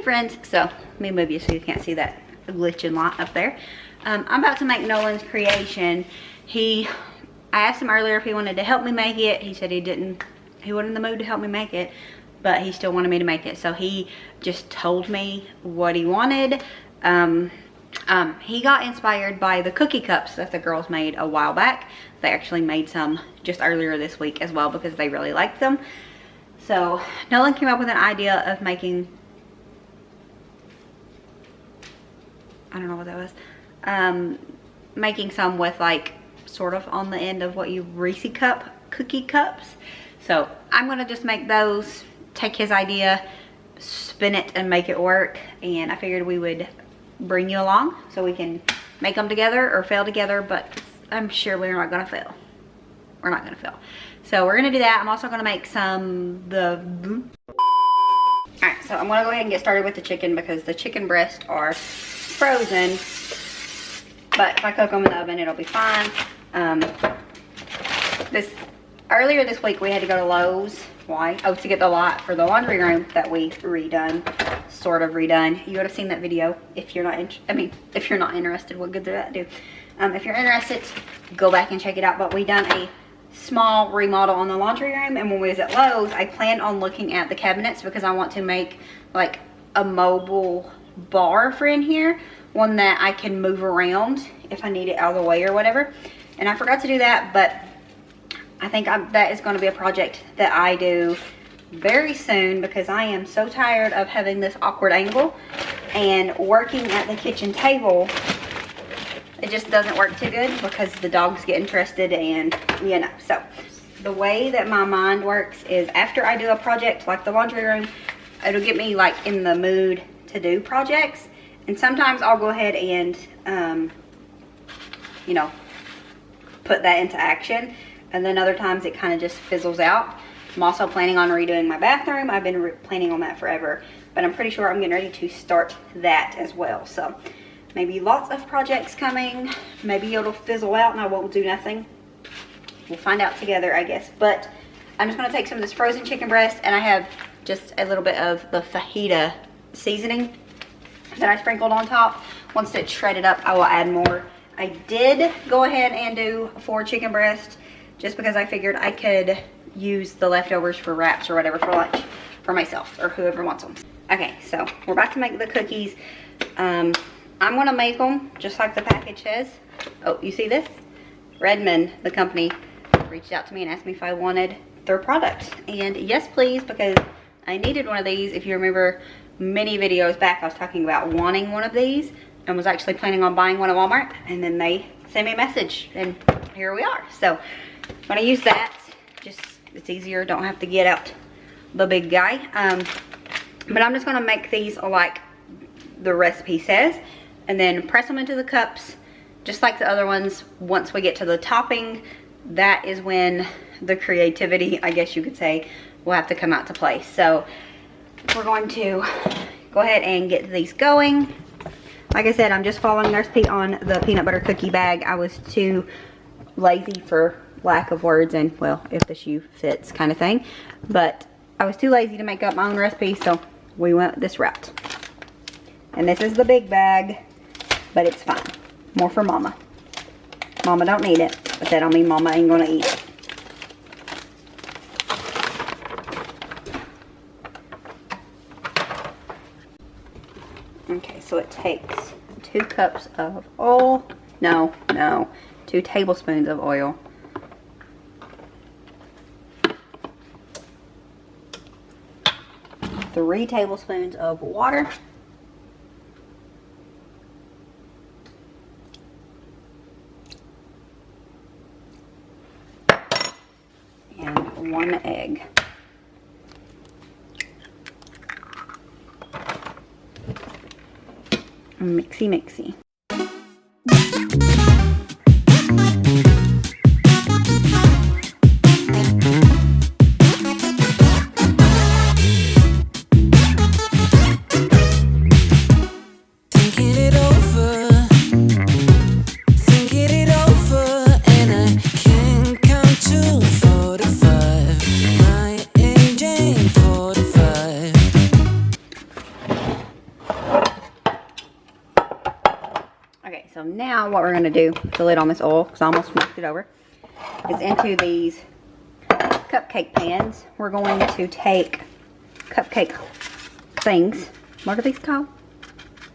friends. So let me move you so you can't see that glitching light up there. I'm about to make Nolan's creation. I asked him earlier if he wanted to help me make it. He said he wasn't in the mood to help me make it, but he still wanted me to make it. So he just told me what he wanted. He got inspired by the cookie cups that the girls made a while back. They actually made some just earlier this week as well because they really liked them. So Nolan came up with an idea of making, I don't know what that was, making some with like sort of on the end of what you Reese cup cookie cups. So I'm gonna just make those, take his idea, spin it and make it work. And I figured we would bring you along so we can make them together or fail together, but I'm sure we're not gonna fail. We're not gonna fail. So we're gonna do that. I'm also gonna make some Alright, so I'm gonna go ahead and get started with the chicken because the chicken breasts are frozen, but if I cook them in the oven it'll be fine. Earlier this week we had to go to Lowe's. Why? Oh, to get the lot for the laundry room that we sort of redone. You would have seen that video if you're not if you're not interested. What good did that do? If you're interested, go back and check it out. But we done a small remodel on the laundry room, and when we was at Lowe's, I planned on looking at the cabinets because I want to make like a mobile bar for in here, one that I can move around if I need it out of the way or whatever. And I forgot to do that, but I think that is going to be a project that I do very soon because I am so tired of having this awkward angle and working at the kitchen table. It just doesn't work too good because the dogs get interested and you know. So the way that my mind works is after I do a project like the laundry room, it'll get me like in the mood to do projects. And sometimes I'll go ahead and, you know, put that into action. And then other times it kind of just fizzles out. I'm also planning on redoing my bathroom. I've been planning on that forever, but I'm pretty sure I'm getting ready to start that as well. So maybe lots of projects coming. Maybe it'll fizzle out and I won't do nothing. We'll find out together, I guess. But I'm just going to take some of this frozen chicken breast, and I have just a little bit of the fajita seasoning that I sprinkled on top. Once it's shredded up, I will add more. I did go ahead and do 4 chicken breasts just because I figured I could use the leftovers for wraps or whatever for lunch for myself or whoever wants them. Okay, so we're about to make the cookies. I'm gonna make them just like the package says. Oh, you see this? Redmond, the company, reached out to me and asked me if I wanted their product. And yes, please, because I needed one of these. If you remember many videos back, I was talking about wanting one of these and was actually planning on buying one at Walmart. And then they sent me a message and here we are. So I'm gonna use that. Just, it's easier, don't have to get out the big guy. But I'm just gonna make these like the recipe says, and then press them into the cups just like the other ones. Once we get to the topping, that is when the creativity, I guess you could say, will have to come out to play. So we're going to go ahead and get these going. Like I said, I'm just following the recipe on the peanut butter cookie bag. I was too lazy, for lack of words, and well, if the shoe fits kind of thing, but I was too lazy to make up my own recipe, so we went this route. And this is the big bag, but it's fine. More for mama. Mama don't need it, but that don't mean mama ain't gonna eat it. Okay, so it takes 2 cups of oil. No, 2 tablespoons of oil. 3 tablespoons of water. And 1 egg. Mixy mixy. now what we're going to do, the lid on this oil, because I almost knocked it over, is into these cupcake pans. We're going to take cupcake things. What are these called?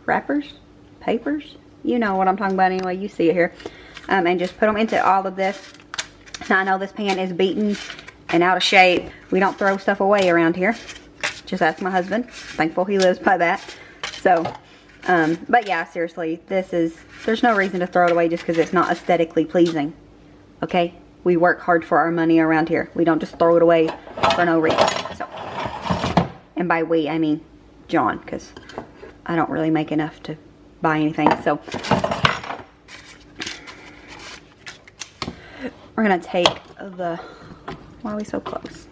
Wrappers? Papers? You know what I'm talking about anyway. You see it here. And just put them into all of this. Now I know this pan is beaten and out of shape. We don't throw stuff away around here. Just ask my husband. Thankful he lives by that. So, but yeah, seriously, there's no reason to throw it away just because it's not aesthetically pleasing. Okay? We work hard for our money around here. We don't just throw it away for no reason. So, and by we, I mean John, because I don't really make enough to buy anything. So, we're going to take the, why are we so close?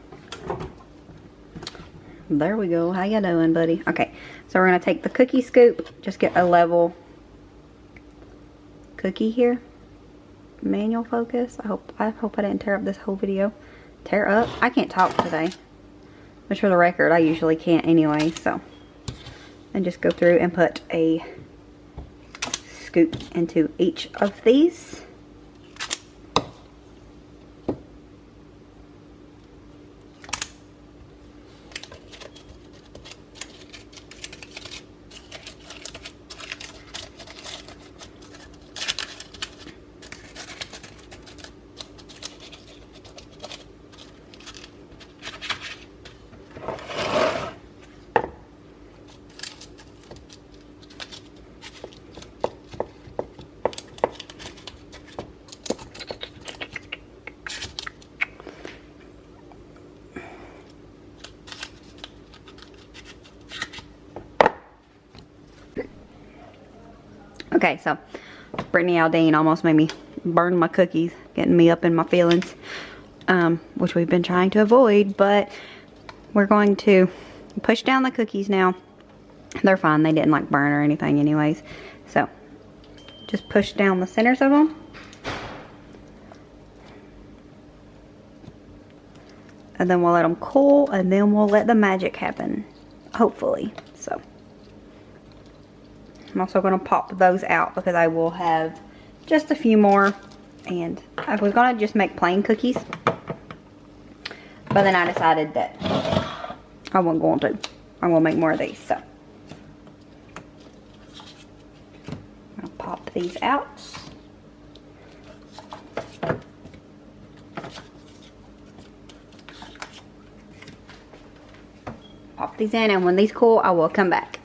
There we go. How you doing, buddy? Okay, so we're going to take the cookie scoop. Just get a level cookie here. Manual focus. I hope I didn't tear up this whole video. Tear up? I can't talk today. Which for the record, I usually can't anyway, so. And just go through and put a scoop into each of these. Okay, so Brittany Aldean almost made me burn my cookies, getting me up in my feelings, which we've been trying to avoid, but we're going to push down the cookies now. They're fine. They didn't like burn or anything anyways. So just push down the centers of them. And then we'll let them cool, and then we'll let the magic happen, hopefully. So I'm also going to pop those out because I will have just a few more. And I was going to just make plain cookies, but then I decided that I wasn't going to. I'm going to make more of these. So I'm going to pop these out. Pop these in, and when these cool, I will come back.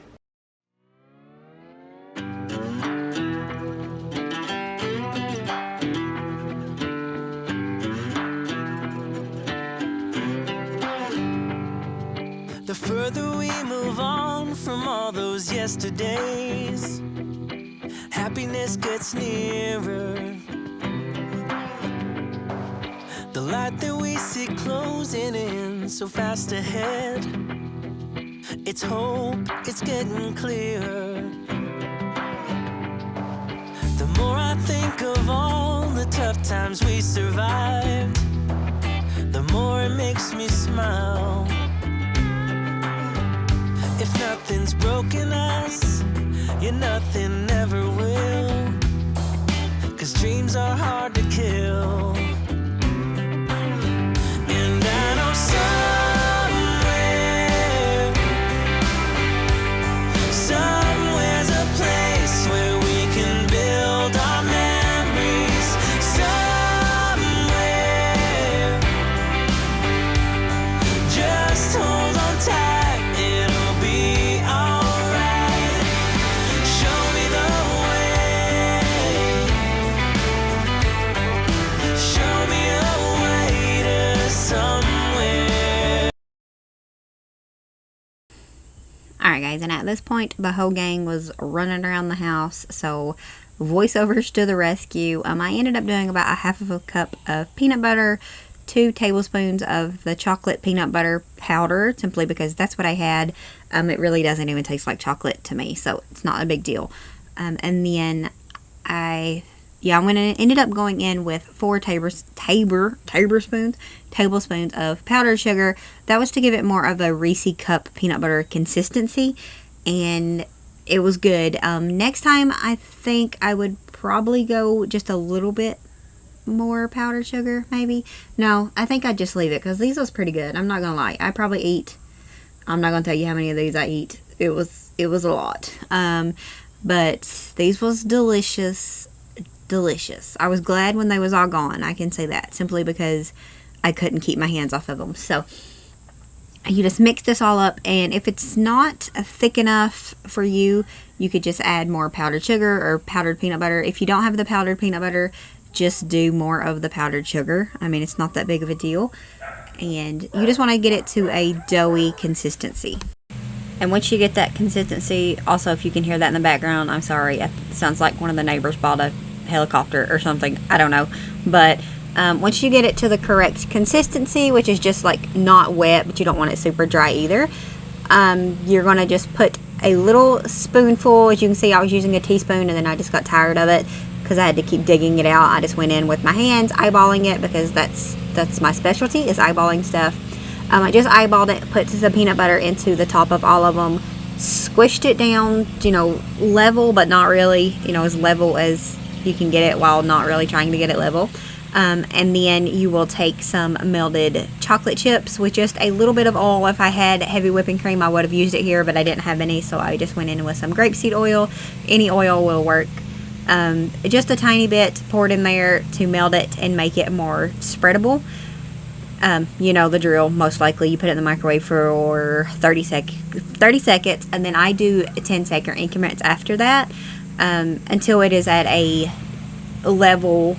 The further we move on from all those yesterdays, happiness gets nearer. The light that we see closing in so fast ahead, it's hope, it's getting clearer. The more I think of all the tough times we survived, the more it makes me smile. If nothing's broken us, yeah, nothing ever will. 'Cause dreams are hard to kill. And I know somewhere's a place where we can build our memories. Somewhere, just hold on tight. Alright guys, and at this point the whole gang was running around the house, so voiceovers to the rescue. I ended up doing about a half of a cup of peanut butter, 2 tablespoons of the chocolate peanut butter powder, simply because that's what I had. It really doesn't even taste like chocolate to me, so it's not a big deal. And then ended up going in with 4 tablespoons of powdered sugar. That was to give it more of a Reese cup peanut butter consistency, and it was good. Next time I think I would probably go just a little bit more powdered sugar, maybe. No, I think I'd just leave it because these was pretty good. I'm not gonna lie. I probably eat, I'm not gonna tell you how many of these I eat. It was a lot. But these was delicious. I was glad when they was all gone. I can say that simply because I couldn't keep my hands off of them. So you just mix this all up, and if it's not thick enough for you, you could just add more powdered sugar or powdered peanut butter. If you don't have the powdered peanut butter, just do more of the powdered sugar. I mean, it's not that big of a deal. And you just want to get it to a doughy consistency. And once you get that consistency, also if you can hear that in the background, I'm sorry, it sounds like one of the neighbors bought a helicopter or something. I don't know. But once you get it to the correct consistency, which is just like not wet, but you don't want it super dry either, you're going to just put a little spoonful. As you can see, I was using a teaspoon, and then I just got tired of it because I had to keep digging it out. I just went in with my hands, eyeballing it, because that's my specialty, is eyeballing stuff. I just eyeballed it, put some peanut butter into the top of all of them, squished it down, you know, level, but not really, you know, as level as you can get it while not really trying to get it level. And then you will take some melted chocolate chips with just a little bit of oil. If I had heavy whipping cream, I would have used it here, but I didn't have any, so I just went in with some grapeseed oil. Any oil will work. Just a tiny bit poured in there to melt it and make it more spreadable. You know the drill. Most likely you put it in the microwave for 30 seconds, and then I do 10-second increments after that, until it is at a level.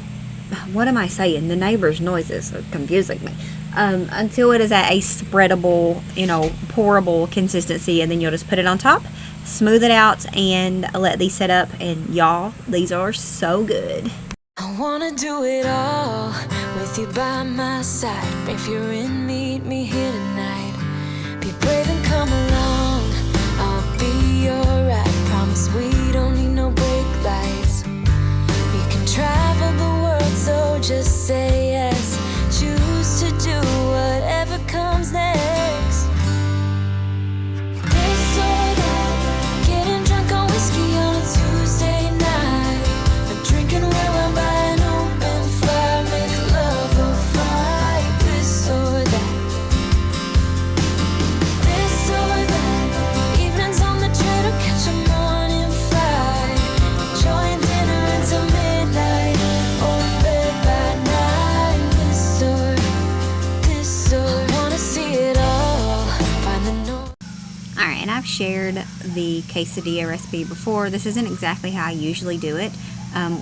What am I saying? The neighbor's noises are confusing me. Until it is at a spreadable, you know, pourable consistency, and then you'll just put it on top, smooth it out, and let these set up. And y'all, these are so good. I wanna do it all with you by my side. If you're in, meet me here tonight. Be brave and come along, I'll be your ride. Promise we don't need no brake lights. We can travel the world, so just say yes. Choose to do whatever comes next. This or that, getting drunk on whiskey on a Tuesday night. A drinking where I'm by an open fire, make love or fight. This or that. This or that, evenings on the train or catch a morning flight. Enjoying dinner until midnight, or in bed by night. This or I wanna see it all. Find the north. Alright, and I've shared the quesadilla recipe before. This isn't exactly how I usually do it.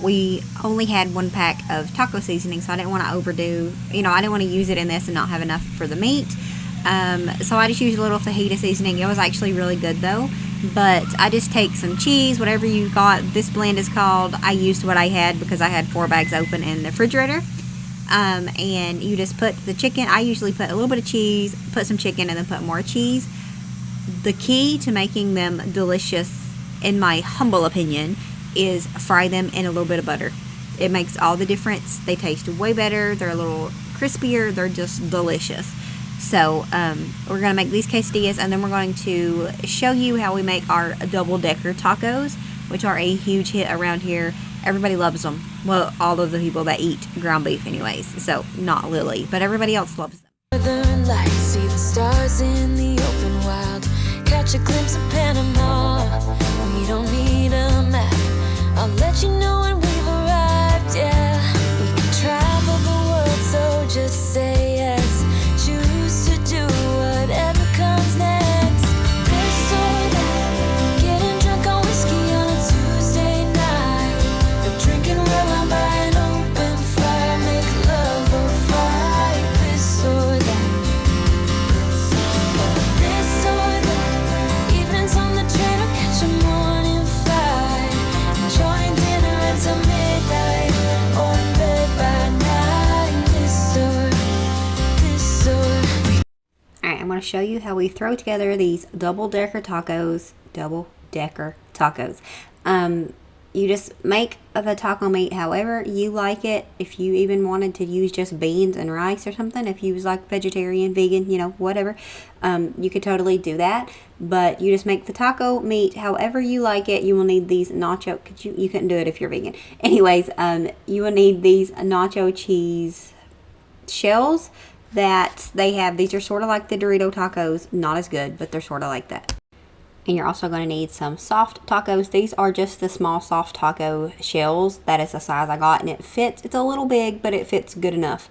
We only had 1 pack of taco seasoning, so I didn't want to overdo, you know, I didn't want to use it in this and not have enough for the meat. So I just used a little fajita seasoning. It was actually really good though. But I just take some cheese, whatever you got. This blend is called, I used what I had because I had 4 bags open in the refrigerator. And you just put the chicken. I usually put a little bit of cheese, put some chicken, and then put more cheese. The key to making them delicious, in my humble opinion, is fry them in a little bit of butter. It makes all the difference. They taste way better. They're a little crispier. They're just delicious. So we're going to make these quesadillas, and then we're going to show you how we make our double-decker tacos, which are a huge hit around here. Everybody loves them. Well, all of the people that eat ground beef anyways. So not Lily, but everybody else loves them. Northern lights, see the stars in the open wild. Catch a glimpse of Panama. We don't need a map. I'll let you know when we've arrived. Yeah, we can travel the world, so just say yes. Choose to do whatever comes next. This or that, getting drunk on whiskey on a Tuesday night. Or drinking red wine by an open fire, make love or fight. This or that. This or that, evenings on the train or catch a morning flight. Enjoying dinner until midnight, or in bed by night. This or Alright, I'm going to show you how we throw together these double-decker tacos. you just make the taco meat however you like it. If you even wanted to use just beans and rice or something, if you was like vegetarian, vegan, you know, whatever, you could totally do that. But you just make the taco meat however you like it. You will need these nacho, you couldn't do it if you're vegan. Anyways, you will need these nacho cheese shells that they have. These are sort of like the Dorito tacos, not as good, but they're sort of like that. And you're also going to need some soft tacos. These are just the small soft taco shells. That is the size I got, and it fits. It's a little big, but it fits good enough.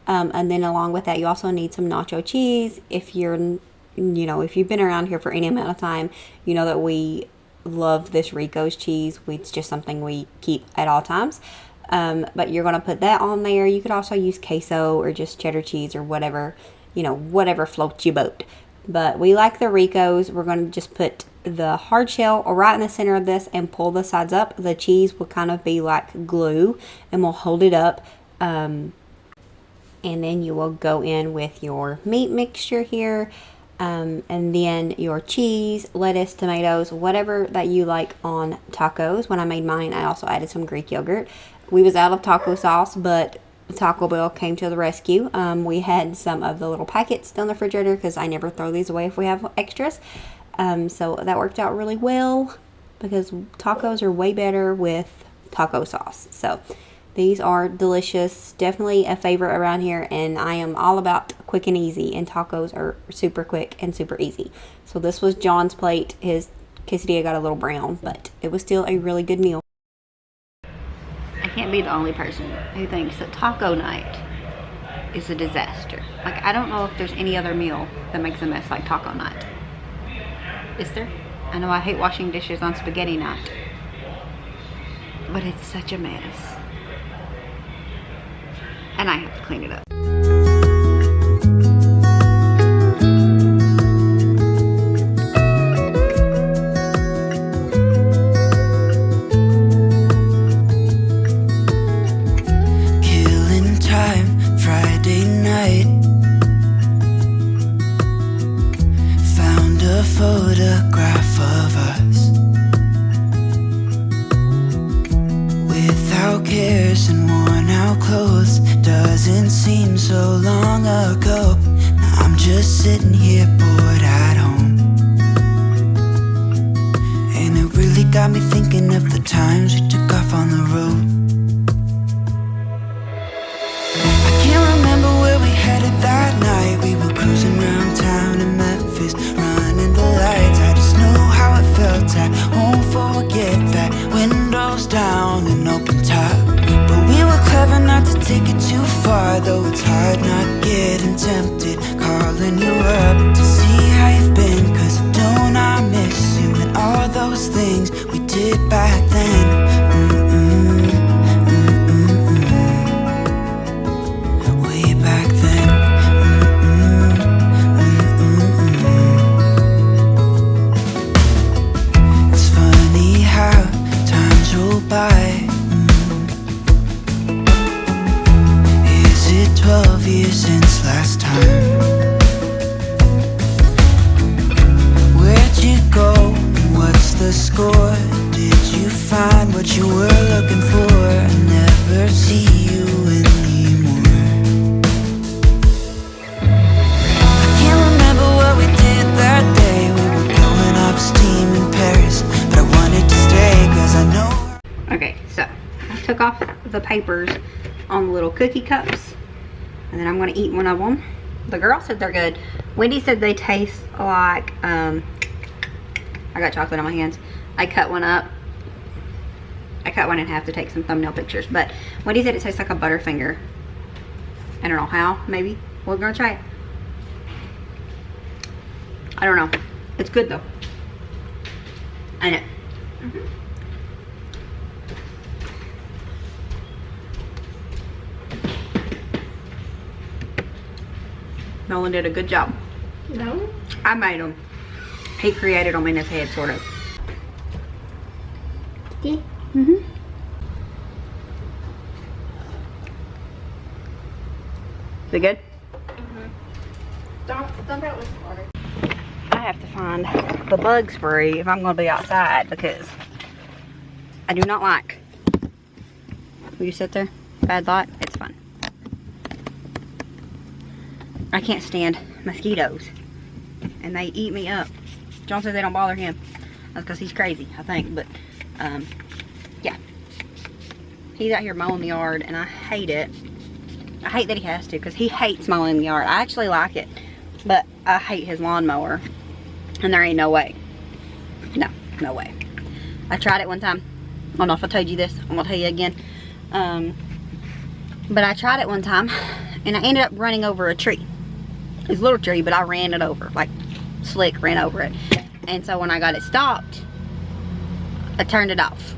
And then along with that, you also need some nacho cheese. If you're, you know, if you've been around here for any amount of time, you know that we love this Rico's cheese. It's just something we keep at all times. But you're going to put that on there. You could also use queso or just cheddar cheese or whatever, you know, whatever floats your boat. But we like the Rico's. We're going to just put the hard shell right in the center of this and pull the sides up. The cheese will kind of be like glue and we'll hold it up. And then you will go in with your meat mixture here. And then your cheese, lettuce, tomatoes, whatever that you like on tacos. When I made mine, I also added some Greek yogurt. We was out of taco sauce, but Taco Bell came to the rescue. We had some of the little packets down the refrigerator because I never throw these away if we have extras. So that worked out really well because tacos are way better with taco sauce. So these are delicious. Definitely a favorite around here, and I am all about quick and easy, and tacos are super quick and super easy. So this was John's plate. His quesadilla got a little brown, but it was still a really good meal. I can't be the only person who thinks that taco night is a disaster. Like, I don't know if there's any other meal that makes a mess like taco night. Is there? I know I hate washing dishes on spaghetti night, but it's such a mess. And I have to clean it up. Photograph of us without cares and worn out clothes. Doesn't seem so long ago. Now I'm just sitting here bored at home, and it really got me thinking of the times we took off on the road. I can't remember where we headed that night. We were cruising around town in Memphis, running the lights. I just know how it felt. I won't forget that. Windows down and open top. But we were clever not to take it too far, though it's hard not getting tempted. Calling you up to see how you've been, 'cause don't I miss you and all those things we did back then. Way back then. It's funny how times roll by. Is it 12 years since last time? Where'd you go? What's the score? Did you find what you were looking for? I never see you anymore. I can't remember what we did that day. We were blowing off steam in Paris, but I wanted to stay 'cause I know. Okay, so I took off the papers on the little cookie cups, and then I'm going to eat one of them. The girl said they're good. Wendy said they taste like, I got chocolate on my hands. I cut one up. I cut one in half to take some thumbnail pictures, but Wendy said it tastes like a Butterfinger. I don't know how, maybe. We're going to try it. I don't know. It's good though. I know. Nolan did a good job. No? I made them. He created them in his head, sort of. Yeah. Mm-hmm. Is it good? Don't that was water. I have to find the bug spray if I'm going to be outside, because I do not like. Will you sit there? Bad thought? It's fun. I can't stand mosquitoes. And they eat me up. John says they don't bother him. That's because he's crazy, I think. But, yeah. He's out here mowing the yard, and I hate it. I hate that he has to, because he hates mowing the yard. I actually like it, but I hate his lawnmower. And there ain't no way. No way. I tried it one time. I don't know if I told you this. I'm going to tell you again. But I tried it one time, and I ended up running over a tree. It's a little tree, but I ran it over. Like, slick ran over it. And so when I got it stopped, I turned it off.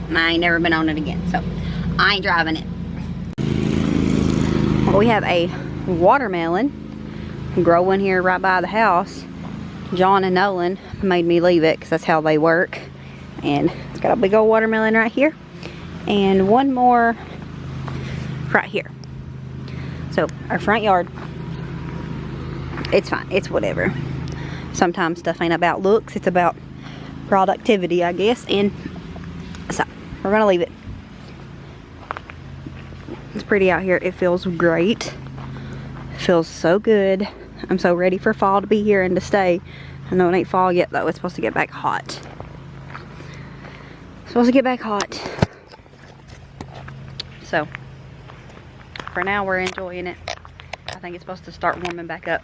And I ain't never been on it again. So, I ain't driving it. Well, we have a watermelon growing here right by the house. John and Nolan made me leave it because that's how they work. And it's got a big old watermelon right here. And one more right here. So, our front yard, it's fine. It's whatever. Sometimes stuff ain't about looks. It's about productivity, I guess. And so, we're going to leave it. It's pretty out here. It feels great. It feels so good. I'm so ready for fall to be here and to stay. I know it ain't fall yet though. It's supposed to get back hot. It's supposed to get back hot. So, for now we're enjoying it. I think it's supposed to start warming back up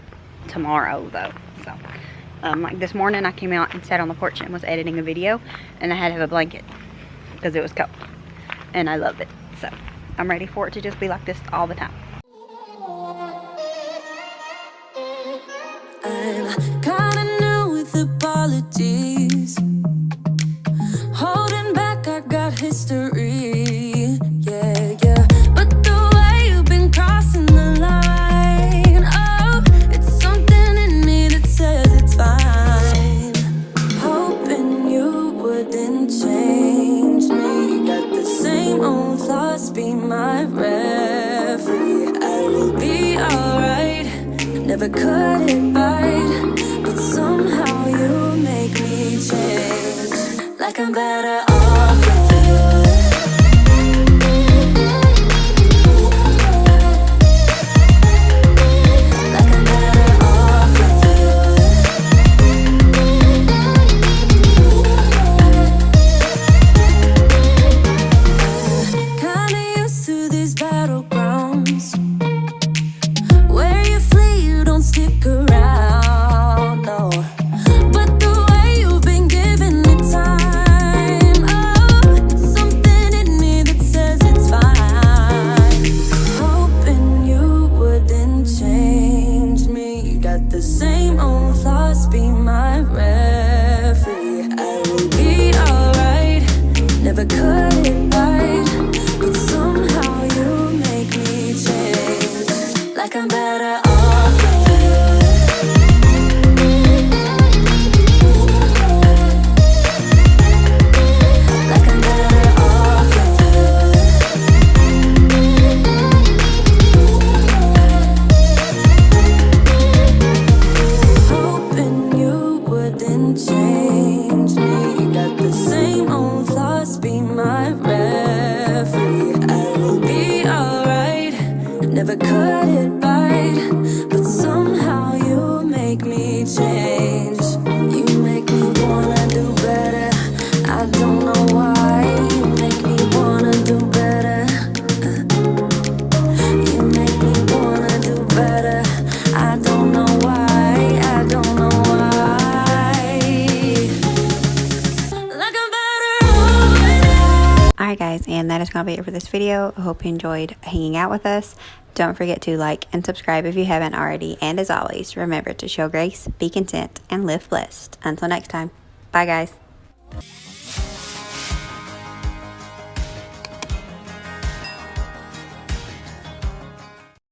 tomorrow though. So, like this morning I came out and sat on the porch and was editing a video. And I had to have a blanket because it was cold. And I love it. So, I'm ready for it to just be like this all the time. I'm kinda new with apologies. Holding back, I got history. Yeah, yeah. But the way you've been crossing the line, oh, it's something in me that says it's fine. Hoping you wouldn't change me. Got the same old thoughts, be my referee. I will be alright. Never cut it right, but somehow you make me change. Like I'm better off with you. Like I'm better off with you. Kinda used to these battlegrounds. Stick around, no. But the way you've been giving me time, oh, it's something in me that says it's fine. Hoping you wouldn't change me. You got the same old thoughts, be my referee. I will be alright. Never cut it right, but somehow you make me change. Like I'm better off. Never cut it right, but somehow you make me change. You make me wanna do better. I don't know why. You make me wanna do better. You make me wanna do better. I don't know why. I don't know why. Like I'm better. Alright guys, and that is going to be it for this video. I hope you enjoyed hanging out with us. Don't forget to like and subscribe if you haven't already. And as always, remember to show grace, be content, and live blessed. Until next time. Bye guys.